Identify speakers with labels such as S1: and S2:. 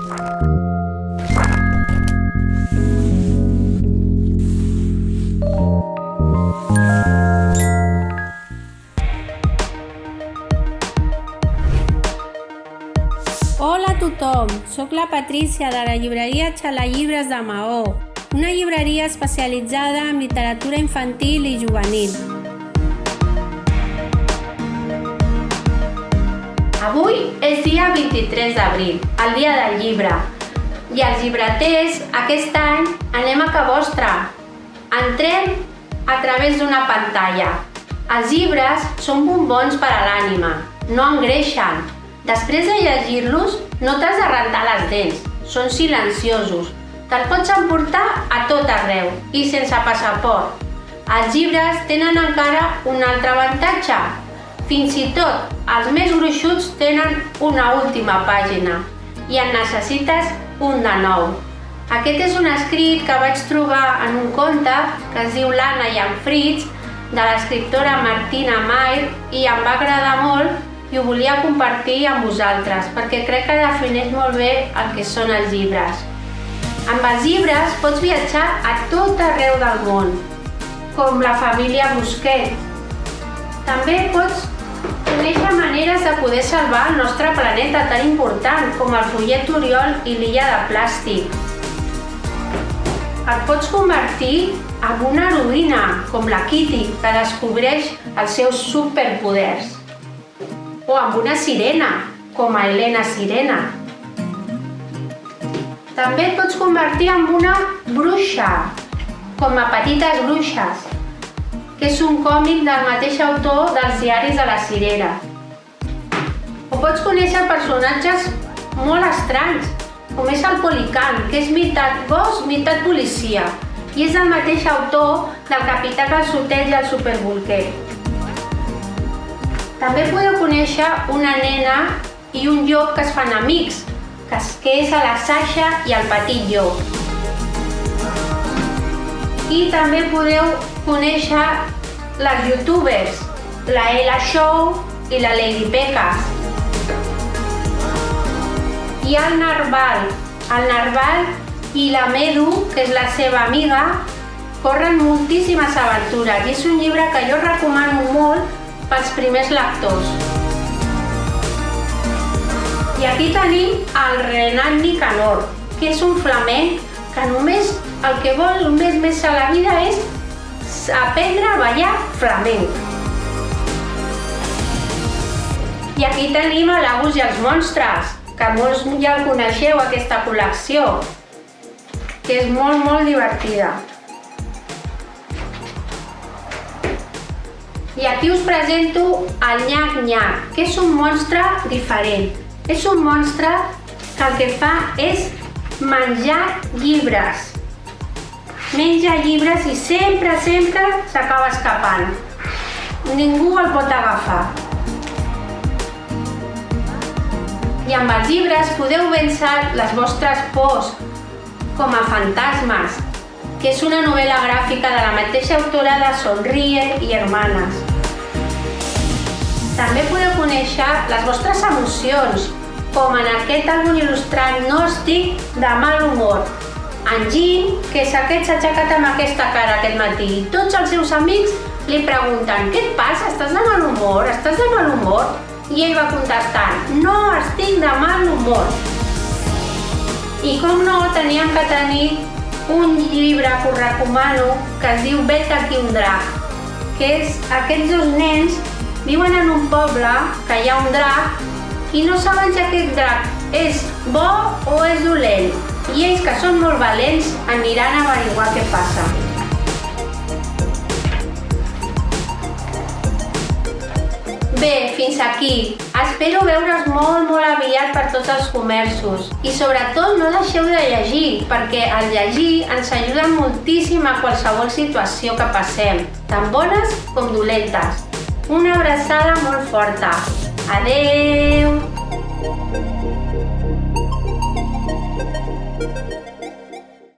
S1: Hola a tothom, soc la Patrícia de la llibreria Xalallibres de Maó, una llibreria especialitzada en literatura infantil i juvenil.
S2: Avui és dia 23 d'abril, el dia del llibre. I els llibreters, aquest any, anem a casa vostra. Entrem a través d'una pantalla. Els llibres són bombons per a l'ànima, no engreixen. Després de llegir-los, no t'has de rentar les dents, són silenciosos. Te'l pots emportar a tot arreu i sense passaport. Els llibres tenen encara un altre avantatge. Fins i tot els més gruixuts tenen una última pàgina i en necessites un de nou. Aquest és un escrit que vaig trobar en un conte que es diu L'Anna i en Fritz, de l'escriptora Martina Mayer, i em va agradar molt i ho volia compartir amb vosaltres perquè crec que defineix molt bé el que són els llibres. Amb els llibres pots viatjar a tot arreu del món, com la família Busquet. També pots conèixer maneres de poder salvar el nostre planeta tan important com el fullet Oriol i l'illa de plàstic. Et pots convertir en una heroïna, com la Kitty, que descobreix els seus superpoders. O amb una sirena, com a Helena Sirena. També et pots convertir en una bruixa, com a Petites Bruixes, que és un còmic del mateix autor dels diaris de la Cirera. O pots conèixer personatges molt estranys, com és el Polican, que és meitat gos, meitat policia, i és el mateix autor del Capità Calçotets i el Superbolquer. També podeu conèixer una nena i un llop que es fan amics, que és la Sasha i el Petit Llop. I també podeu conèixer les youtubers, la Ella Show i la Lady Pecas. I el Narval i la Medu, que és la seva amiga, corren moltíssimes aventures i és un llibre que jo recomano molt pels primers lectors. I aquí tenim el Renat Nicanor, que és un flamenc que només el que vol més a la vida és aprendre a ballar flamenc. I aquí tenim l'Agus i els monstres, que molts ja el coneixeu, aquesta col·lecció, que és molt divertida. I aquí us presento el Nyac-Nyac, que és un monstre diferent. És un monstre que el que fa és menjar llibres. Menja llibres i sempre s'acaba escapant. Ningú el pot agafar. I amb els llibres podeu vèncer les vostres pors, com a fantasmes, que és una novel·la gràfica de la mateixa autora de Sonríe i Hermanes. També podeu conèixer les vostres emocions, com en aquest àlbum il·lustrat No estic de mal humor. En Jim, que és aquest, s'ha aixecat amb aquesta cara aquest matí i tots els seus amics li pregunten: què et passa? Estàs de mal humor? Estàs de mal humor? I ell va contestant: no estic de mal humor. I com no, teníem que tenir un llibre que us recomano que es diu Vet aquí un drac, que és aquests dos nens viuen en un poble que hi ha un drac i no saben si aquest drac és bo o és dolent. I ells, que són molt valents, aniran a averiguar què passa. Bé, fins aquí. Espero veure's molt aviat per tots els comerços. I sobretot no deixeu de llegir, perquè el llegir ens ajuda moltíssim a qualsevol situació que passem, tant bones com dolentes. Una abraçada molt forta. Adeu!